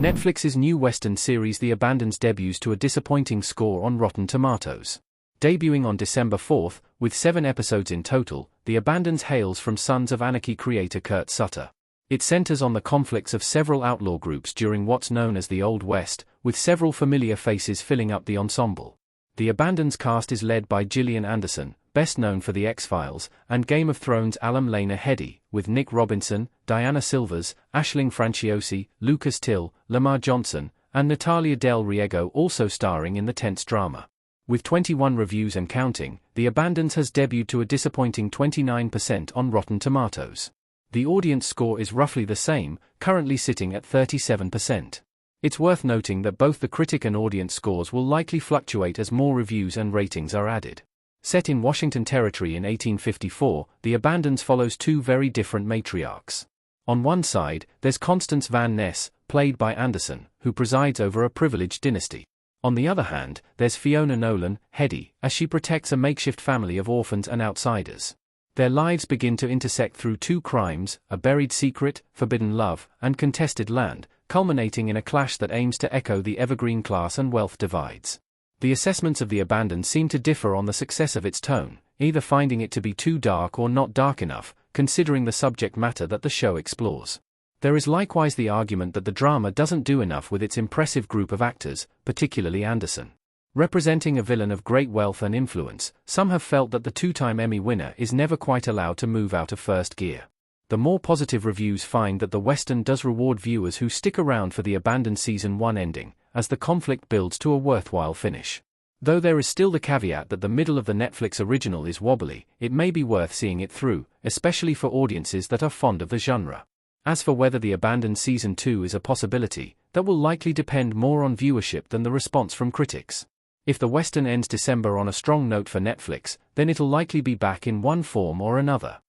Netflix's new Western series The Abandons debuts to a disappointing score on Rotten Tomatoes. Debuting on December 4th, with 7 episodes in total, The Abandons hails from Sons of Anarchy creator Kurt Sutter. It centers on the conflicts of several outlaw groups during what's known as the Old West, with several familiar faces filling up the ensemble. The Abandons cast is led by Gillian Anderson, best known for The X-Files, and Game of Thrones alum Lena Headey, with Nick Robinson, Diana Silvers, Aisling Franciosi, Lucas Till, Lamar Johnson, and Natalia Del Riego also starring in the tense drama. With 21 reviews and counting, The Abandons has debuted to a disappointing 29% on Rotten Tomatoes. The audience score is roughly the same, currently sitting at 37%. It's worth noting that both the critic and audience scores will likely fluctuate as more reviews and ratings are added. Set in Washington Territory in 1854, The Abandons follows 2 very different matriarchs. On one side, there's Constance Van Ness, played by Anderson, who presides over a privileged dynasty. On the other hand, there's Fiona Nolan, Headey, as she protects a makeshift family of orphans and outsiders. Their lives begin to intersect through 2 crimes, a buried secret, forbidden love, and contested land, culminating in a clash that aims to echo the evergreen class and wealth divides. The assessments of The Abandons seem to differ on the success of its tone, either finding it to be too dark or not dark enough, considering the subject matter that the show explores. There is likewise the argument that the drama doesn't do enough with its impressive group of actors, particularly Anderson. Representing a villain of great wealth and influence, some have felt that the 2-time Emmy winner is never quite allowed to move out of first gear. The more positive reviews find that the Western does reward viewers who stick around for The Abandoned Season 1 ending, as the conflict builds to a worthwhile finish. Though there is still the caveat that the middle of the Netflix original is wobbly, it may be worth seeing it through, especially for audiences that are fond of the genre. As for whether The Abandoned Season 2 is a possibility, that will likely depend more on viewership than the response from critics. If the Western ends December on a strong note for Netflix, then it'll likely be back in one form or another.